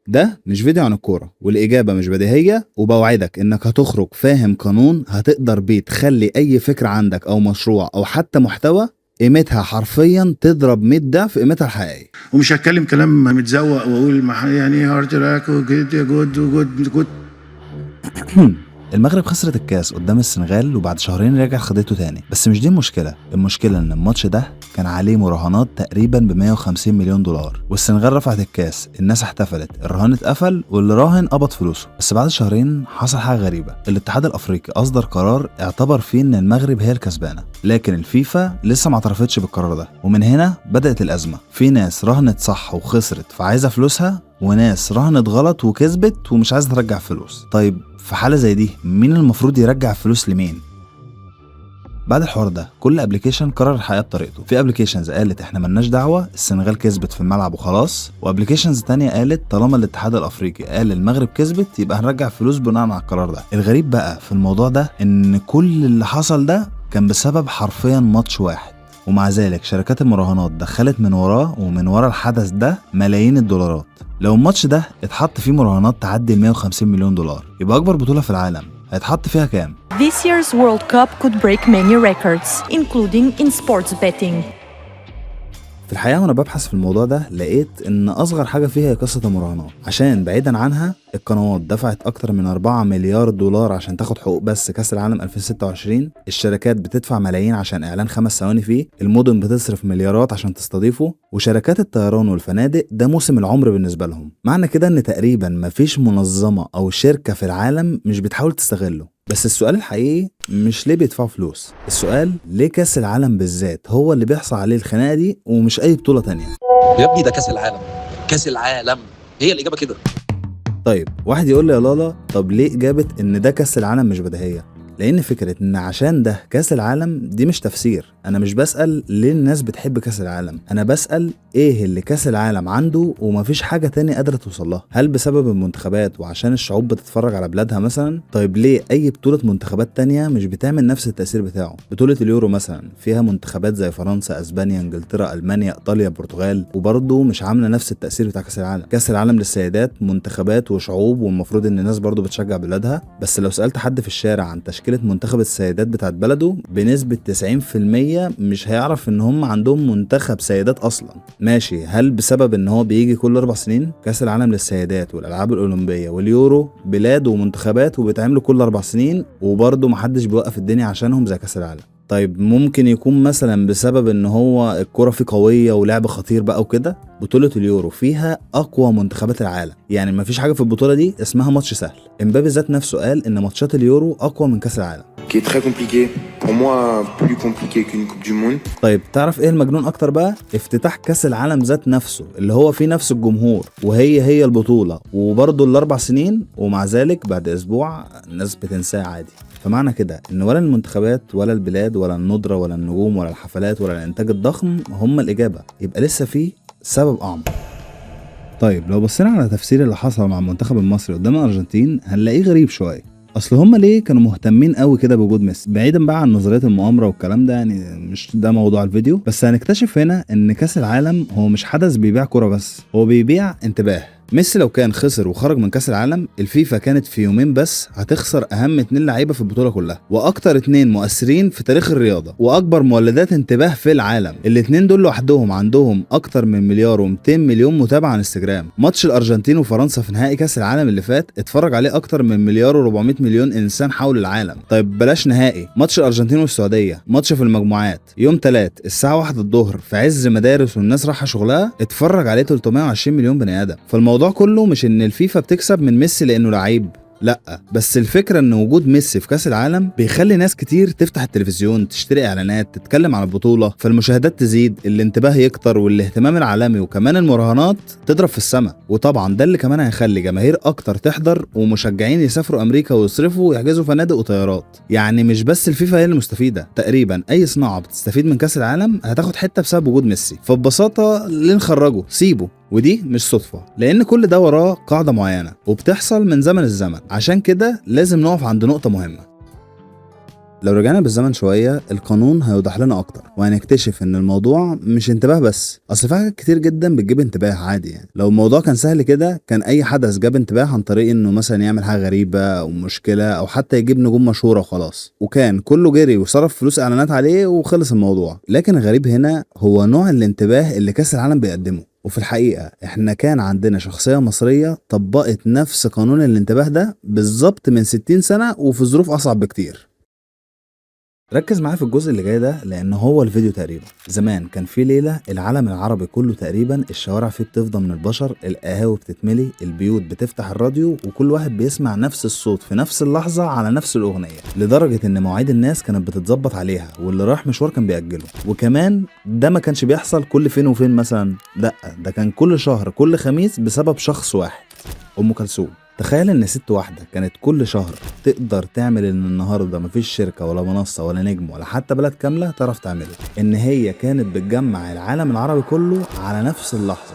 ده مش فيديو عن الكورة، والإجابة مش بديهية، وبوعدك إنك هتخرج فاهم قانون هتقدر بيه تخلي أي فكرة عندك أو مشروع أو حتى محتوى قيمتها حرفيا تضرب 100 ضعف قيمتها الحقيقية. ومش هتكلم كلام متزوق واقول يعني هارد راك وجود جود. المغرب خسرت الكاس قدام السنغال وبعد شهرين رجع خدته تاني، بس مش دي المشكلة. المشكلة ان الماتش ده كان عليه مراهنات تقريبا ب 150 مليون دولار، والسنغال رفعت الكاس، الناس احتفلت، الرهان اتقفل واللي راهن قبض فلوسه. بس بعد شهرين حصل حاجة غريبة، الاتحاد الافريقي اصدر قرار اعتبر فيه ان المغرب هي الكسبانة، لكن الفيفا لسه ما اعترفتش بالقرار ده. ومن هنا بدأت الازمة، في ناس رهنت صح وخسرت فعايزة فلوسها، وناس رهنت غلط وكسبت ومش عايزة ترجع فلوس. طيب في حالة زي دي مين المفروض يرجع فلوس لمين؟ بعد الحوار ده كل ابلكيشن قرر الحقيقة بطريقته. في ابلكيشنز قالت احنا ملناش دعوة، السنغال كسبت في الملعب وخلاص، وابلكيشنز تانية قالت طالما الاتحاد الافريقي قال المغرب كسبت يبقى هنرجع فلوس بناء على القرار ده. الغريب بقى في الموضوع ده ان كل اللي حصل ده كان بسبب حرفيا ماتش واحد، ومع ذلك شركات المراهنات دخلت من وراه ومن ورا الحدث ده ملايين الدولارات. لو الماتش ده اتحط فيه مراهنات تعدي 150 مليون دولار، يبقى اكبر بطولة في العالم هيتحط فيها كام؟ This year's World Cup could break many records, including in sports betting. في الحقيقة وانا ببحث في الموضوع ده لقيت ان اصغر حاجة فيها هي قصة المراهنات، عشان بعيدا عنها القنوات دفعت اكتر من 4 مليار دولار عشان تاخد حقوق بس كاس العالم 2026، الشركات بتدفع ملايين عشان اعلان 5 ثواني فيه، المدن بتصرف مليارات عشان تستضيفه، وشركات الطيران والفنادق ده موسم العمر بالنسبة لهم. معنى كده ان تقريبا مفيش منظمة او شركة في العالم مش بتحاول تستغله. بس السؤال الحقيقي مش ليه بيدفعوا فلوس، السؤال ليه كاس العالم بالذات هو اللي بيحصل عليه الخناقة دي ومش اي بطولة تانية؟ يا ابني ده كاس العالم، كاس العالم، هي الإجابة كده. طيب واحد يقول لي يا لالا طب ليه إجابة ان ده كاس العالم مش بديهية؟ لان فكرة ان عشان ده كاس العالم دي مش تفسير. انا مش بسأل ليه الناس بتحب كاس العالم، انا بسأل ايه اللي كاس العالم عنده ومفيش حاجة تانية قادرة توصلها. هل بسبب المنتخبات وعشان الشعوب بتتفرج على بلادها مثلا؟ طيب ليه اي بطولة منتخبات تانية مش بتعمل نفس التأثير بتاعه؟ بطولة اليورو مثلا فيها منتخبات زي فرنسا، اسبانيا، انجلترا، المانيا، ايطاليا، البرتغال، وبرضه مش عاملة نفس التأثير بتاع كاس العالم. كاس العالم للسيدات منتخبات وشعوب، والمفروض ان الناس برضه بتشجع بلادها، بس لو سألت حد في الشارع عن تشكيلة منتخب السيدات بتاعت بلده بنسبة 90% مش هيعرف ان هم عندهم منتخب سيدات اصلا. ماشي، هل بسبب ان هو بيجي كل 4 سنين؟ كاس العالم للسيدات والالعاب الاولمبية واليورو بلاد ومنتخبات وبيتعملوا كل 4 سنين، وبرضه محدش بيوقف الدنيا عشانهم زي كاس العالم. طيب ممكن يكون مثلا بسبب ان هو الكرة فيه قوية ولعب خطير بقى وكده. بطولة اليورو فيها اقوى منتخبات العالم، يعني مفيش حاجة في البطولة دي اسمها ماتش سهل. امبابي ذات نفسه قال ان ماتشات اليورو اقوى من كاس العالم. qui est très compliqué, pour moi plus compliqué qu'une Coupe du Monde. طيب تعرف ايه المجنون اكتر بقى؟ افتتاح كاس العالم ذات نفسه اللي هو فيه نفس الجمهور وهي البطولة وبرضه ال4 سنين، ومع ذلك بعد اسبوع الناس بتنساه عادي. فمعنى كده ان ولا المنتخبات ولا البلاد ولا الندرة ولا النجوم ولا الحفلات ولا الانتاج الضخم هم الاجابة، يبقى لسه فيه سبب اعمق. طيب لو بصينا على تفسير اللي حصل مع المنتخب المصري قدام الارجنتين هنلاقيه غريب شوية. اصل هما ليه كانوا مهتمين قوي كده بوجود ميسي؟ بعيدا بقى عن نظريات المؤامره والكلام ده، يعني مش ده موضوع الفيديو، بس هنكتشف هنا ان كاس العالم هو مش حدث بيبيع كرة بس، هو بيبيع انتباه. ميسي لو كان خسر وخرج من كاس العالم، الفيفا كانت في يومين بس هتخسر اهم 2 لعيبه في البطوله كلها، واكتر 2 مؤثرين في تاريخ الرياضه، واكبر مولدات انتباه في العالم. الاتنين دول لوحدهم عندهم اكتر من 1.2 مليار متابع على انستجرام. ماتش الارجنتين وفرنسا في نهائي كاس العالم اللي فات اتفرج عليه اكتر من 1.4 مليار انسان حول العالم. طيب بلاش نهائي، ماتش الارجنتين والسعوديه، ماتش في المجموعات يوم 3 الساعه 1 الظهر في عز مدارس والناس رايحه شغلها، اتفرج عليه 320 مليون بني ادم. الموضوع كله مش ان الفيفا بتكسب من ميسي لانه لعيب، لا، بس الفكرة ان وجود ميسي في كاس العالم بيخلي ناس كتير تفتح التلفزيون، تشتري اعلانات، تتكلم عن البطولة، فالمشاهدات تزيد، الانتباه يكتر، والاهتمام العالمي وكمان المراهنات تضرب في السماء. وطبعا ده اللي كمان هيخلي جماهير اكتر تحضر، ومشجعين يسافروا امريكا ويصرفوا ويحجزوا فنادق وطيارات. يعني مش بس الفيفا هي اللي مستفيدة، تقريبا اي صناعة بتستفيد من كاس العالم هتاخد حتة بسبب وجود ميسي. فببساطة ليه نخرجه؟ سيبه. ودي مش صدفة، لأن كل ده وراه قاعدة معينة وبتحصل من زمن الزمن. عشان كده لازم نقف عند نقطة مهمة. لو رجعنا بالزمن شوية القانون هيوضح لنا اكتر، وهنكتشف ان الموضوع مش انتباه بس. اصل في حاجات كتير جدا بتجيب انتباه عادي يعني. لو الموضوع كان سهل كده كان اي حدث جاب انتباه عن طريق انه مثلا يعمل حاجة غريبة او مشكلة او حتى يجيب نجوم مشهورة وخلاص، وكان كله جري وصرف فلوس اعلانات عليه وخلص الموضوع. لكن الغريب هنا هو نوع الانتباه اللي كاس العالم بيقدمه. وفي الحقيقة احنا كان عندنا شخصية مصرية طبقت نفس قانون الانتباه ده بالظبط من 60 سنة وفي ظروف اصعب بكتير. ركز معايا في الجزء اللي جاي ده لان هو الفيديو تقريبا. زمان كان في ليله العالم العربي كله تقريبا الشوارع فيه بتفضى من البشر، القهاوي بتتملي، البيوت بتفتح الراديو، وكل واحد بيسمع نفس الصوت في نفس اللحظه على نفس الاغنيه، لدرجه ان مواعيد الناس كانت بتتظبط عليها واللي رايح مشوار كان بيأجله. وكمان ده ما كانش بيحصل كل فين وفين مثلا، لا ده كان كل شهر كل خميس بسبب شخص واحد، ام كلثوم. تخيل ان ست واحدة كانت كل شهر تقدر تعمل ان النهاردة مفيش شركة ولا منصة ولا نجم ولا حتى بلد كاملة تعرف تعمله. ان هي كانت بتجمع العالم العربي كله على نفس اللحظة.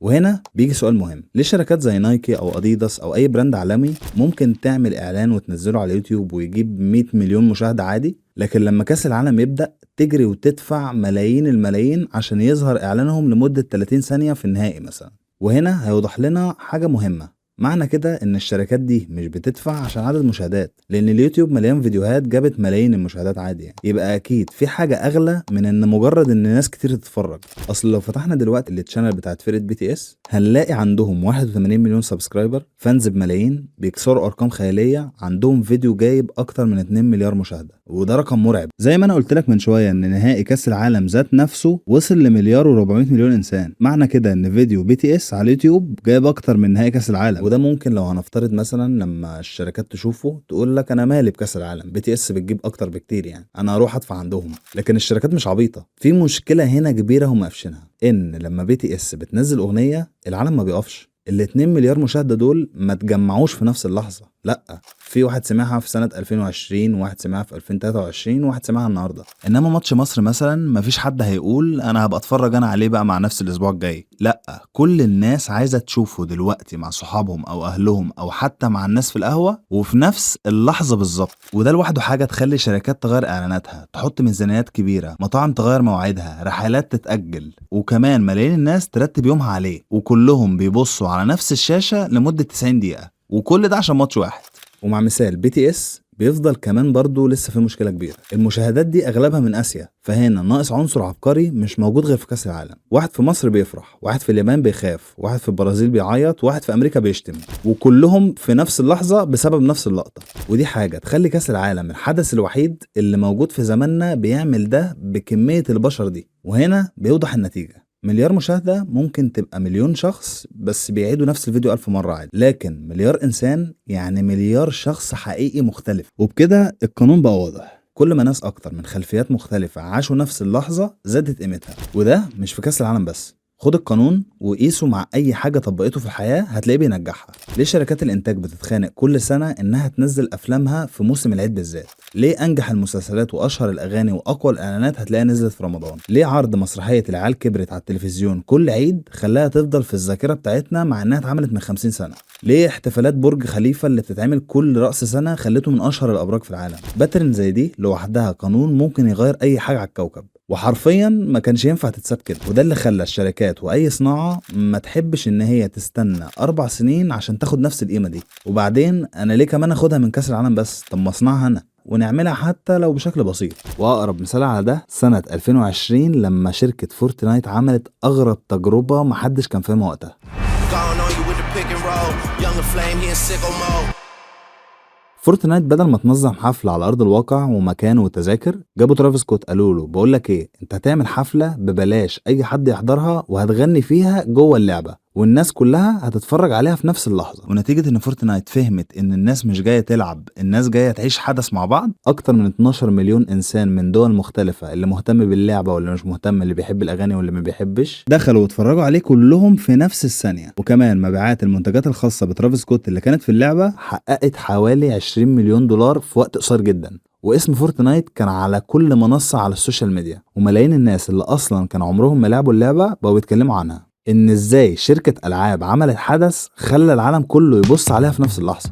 وهنا بيجي سؤال مهم، ليه شركات زي نايكي او اديداس او اي براند عالمي ممكن تعمل اعلان وتنزله على اليوتيوب ويجيب 100 مليون مشاهدة عادي، لكن لما كاس العالم يبدأ تجري وتدفع ملايين الملايين عشان يظهر اعلانهم لمدة 30 ثانية في النهائي مثلا؟ وهنا هيوضح لنا حاجة مهمة. معنى كده ان الشركات دي مش بتدفع عشان عدد مشاهدات، لان اليوتيوب مليان فيديوهات جابت ملايين المشاهدات عادي يعني. يبقى اكيد في حاجة اغلى من ان مجرد ان ناس كتير تتفرج. اصل لو فتحنا دلوقتي التشانل بتاعت فرقة BTS هنلاقي عندهم 81 مليون سبسكرايبر، فانز بملايين، بيكسروا ارقام خيالية، عندهم فيديو جايب اكتر من 2 مليار مشاهدة، وده رقم مرعب. زي ما انا قلت لك من شوية ان نهائي كاس العالم ذات نفسه وصل لمليار و400 مليون انسان. معنى كده ان فيديو BTS على اليوتيوب جايب اكتر من نهائي كاس العالم. وده ممكن لو هنفترض مثلا لما الشركات تشوفه تقول لك انا مالي بكاس العالم، BTS بتجيب اكتر بكتير يعني، انا هروح ادفع عندهم. لكن الشركات مش عبيطة، في مشكلة هنا كبيرة هم قافشينها، ان لما BTS بتنزل اغنية العالم ما بيقفش. ال2 مليار مشاهدة دول ما تجمعوش في نفس اللحظة، لا، في واحد سمعها في سنة 2020 وواحد سمعها في 2023 وواحد سمعها النهاردة. انما ماتش مصر مثلا مفيش حد هيقول انا هبقى اتفرج انا عليه بقى مع نفس الاسبوع الجاي، لا، كل الناس عايزة تشوفه دلوقتي مع صحابهم او اهلهم او حتى مع الناس في القهوة وفي نفس اللحظة بالظبط. وده لوحده حاجة تخلي شركات تغير اعلاناتها، تحط ميزانيات كبيرة، مطاعم تغير مواعيدها، رحلات تتأجل، وكمان ملايين الناس ترتب يومها عليه، وكلهم بيبصوا على نفس الشاشة لمدة 90 دقيقة، وكل ده عشان ماتش واحد. ومع مثال BTS بيفضل كمان برضو لسه في مشكلة كبيرة، المشاهدات دي اغلبها من اسيا، فهنا ناقص عنصر عبقري مش موجود غير في كاس العالم. واحد في مصر بيفرح، واحد في اليابان بيخاف، واحد في البرازيل بيعيط، واحد في امريكا بيشتم، وكلهم في نفس اللحظة بسبب نفس اللقطة. ودي حاجة تخلي كاس العالم الحدث الوحيد اللي موجود في زماننا بيعمل ده بكمية البشر دي. وهنا بيوضح النتيجة، مليار مشاهدة ممكن تبقى مليون شخص بس بيعيدوا نفس الفيديو 1000 مرة عادي، لكن مليار إنسان يعني مليار شخص حقيقي مختلف. وبكده القانون بقى واضح، كل ما ناس أكتر من خلفيات مختلفة عاشوا نفس اللحظة زادت قيمتها. وده مش في كاس العالم بس، خد القانون وقيسه مع اي حاجه طبقته في الحياه هتلاقيه بينجحها. ليه شركات الانتاج بتتخانق كل سنه انها تنزل افلامها في موسم العيد بالذات؟ ليه انجح المسلسلات واشهر الاغاني واقوى الاعلانات هتلاقيها نزلت في رمضان؟ ليه عرض مسرحيه العيال كبرت على التلفزيون كل عيد خلاها تفضل في الذاكره بتاعتنا مع انها اتعملت من 50 سنه؟ ليه احتفالات برج خليفه اللي بتتعمل كل راس سنه خلته من اشهر الابراج في العالم؟ باترن زي دي لوحدها قانون ممكن يغير اي حاجه على الكوكب، وحرفيا ما كانش ينفع تتساب كده. وده اللي خلى الشركات واي صناعه ما تحبش ان هي تستنى 4 سنين عشان تاخد نفس القيمه دي. وبعدين انا ليه كمان اخدها من كاس العالم بس؟ طب ما اصنعها انا ونعملها حتى لو بشكل بسيط. واقرب مثال على ده سنه 2020 لما شركه فورتنايت عملت اغرب تجربه محدش كان فاهمها وقتها. فورتنايت بدل ما تنظم حفلة على أرض الواقع ومكان وتذاكر، جابوا ترافيس سكوت قالوا له بقول لك إيه، أنت هتعمل حفلة ببلاش أي حد يحضرها وهتغني فيها جوه اللعبة والناس كلها هتتفرج عليها في نفس اللحظة. ونتيجة ان فورتنايت فهمت ان الناس مش جاية تلعب، الناس جاية تعيش حدث مع بعض، اكتر من 12 مليون انسان من دول مختلفة، اللي مهتم باللعبة واللي مش مهتم، اللي بيحب الاغاني واللي ما بيحبش، دخلوا واتفرجوا عليه كلهم في نفس الثانية. وكمان مبيعات المنتجات الخاصة بترافيس سكوت اللي كانت في اللعبة حققت حوالي 20 مليون دولار في وقت قصير جدا. واسم فورتنايت كان على كل منصة على السوشيال ميديا، وملايين الناس اللي اصلا كان عمرهم ما لعبوا اللعبة بقوا بيتكلموا عنها، ان ازاي شركة العاب عملت حدث خلى العالم كله يبص عليها في نفس اللحظة.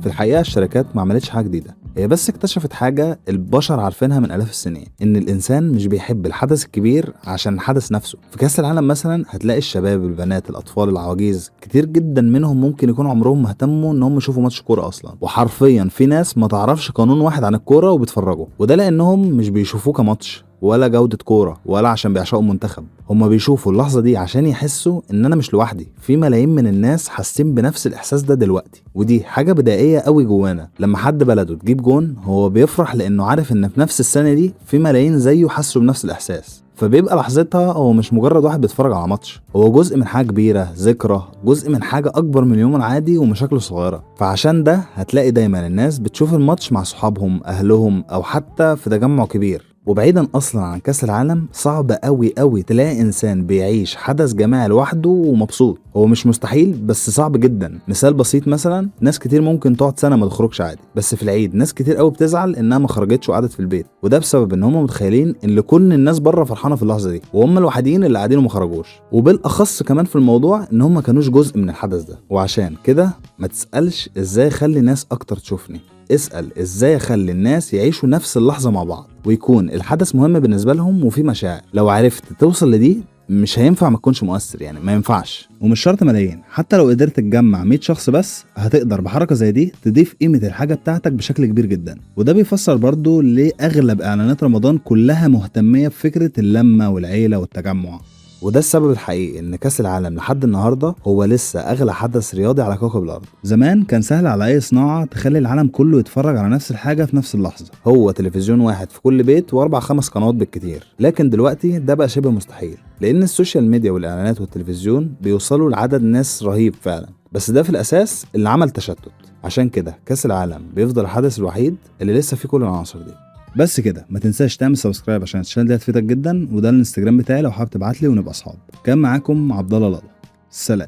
في الحقيقة الشركات ما عملتش حاجة جديدة، هي بس اكتشفت حاجة البشر عارفينها من آلاف السنين، إن الإنسان مش بيحب الحدث الكبير عشان الحدث نفسه. في كأس العالم مثلا هتلاقي الشباب، البنات، الأطفال، العواجيز، كتير جدا منهم ممكن يكونوا عمرهم ما اهتموا إن هم يشوفوا ماتش كورة أصلا، وحرفيا في ناس ما تعرفش قانون واحد عن الكورة وبيتفرجوا، وده لأنهم مش بيشوفوه كماتش ولا جودة كورة ولا عشان بيعشقوا منتخب، هما بيشوفوا اللحظة دي عشان يحسوا ان انا مش لوحدي، في ملايين من الناس حاسين بنفس الاحساس ده دلوقتي. ودي حاجة بدائية قوي جوانا، لما حد بلده تجيب جون هو بيفرح لانه عارف ان في نفس السنة دي في ملايين زيه حسوا بنفس الاحساس، فبيبقى لحظتها هو مش مجرد واحد بيتفرج على ماتش، هو جزء من حاجة كبيرة، ذكرى، جزء من حاجة اكبر من اليوم العادي ومشاكله صغيرة. فعشان ده هتلاقي دايما الناس بتشوف الماتش مع صحابهم، اهلهم، او حتى في تجمع كبير. وبعيدا اصلا عن كاس العالم، صعب قوي تلاقي انسان بيعيش حدث جماعي لوحده ومبسوط. هو مش مستحيل بس صعب جدا. مثال بسيط مثلا، ناس كتير ممكن تقعد سنه ما تخرجش عادي، بس في العيد ناس كتير قوي بتزعل انها ما خرجتش وقعدت في البيت، وده بسبب ان هم متخيلين ان كل الناس بره فرحانه في اللحظه دي وهم الوحيدين اللي قاعدين وما خرجوش، وبالاخص كمان في الموضوع ان هم ما كانوش جزء من الحدث ده. وعشان كده ما تسالش ازاي اخلي ناس اكتر تشوفني، اسأل ازاي اخلي الناس يعيشوا نفس اللحظة مع بعض ويكون الحدث مهم بالنسبة لهم وفي مشاعر. لو عرفت توصل لدي مش هينفع ما تكونش مؤثر، يعني ما ينفعش. ومش شرط ملايين، حتى لو قدرت تجمع 100 شخص بس هتقدر بحركة زي دي تضيف قيمة الحاجة بتاعتك بشكل كبير جدا. وده بيفسر برضو ليه اغلب اعلانات رمضان كلها مهتمية بفكرة اللمة والعيلة والتجمع. وده السبب الحقيقي ان كاس العالم لحد النهارده هو لسه اغلى حدث رياضي على كوكب الارض. زمان كان سهل على اي صناعه تخلي العالم كله يتفرج على نفس الحاجه في نفس اللحظه، هو تلفزيون واحد في كل بيت واربع خمس قنوات بالكتير. لكن دلوقتي ده بقى شبه مستحيل، لان السوشيال ميديا والاعلانات والتلفزيون بيوصلوا لعدد ناس رهيب فعلا، بس ده في الاساس اللي عمل تشتت. عشان كده كاس العالم بيفضل الحدث الوحيد اللي لسه فيه كل العناصر دي. بس كده، ما تنساش تعمل سبسكرايب عشان الشانل دي هتفيدك جدا، وده الانستجرام بتاعي لو حابب تبعت لي ونبقى اصحاب. كان معاكم عبد الله لالا، سلام.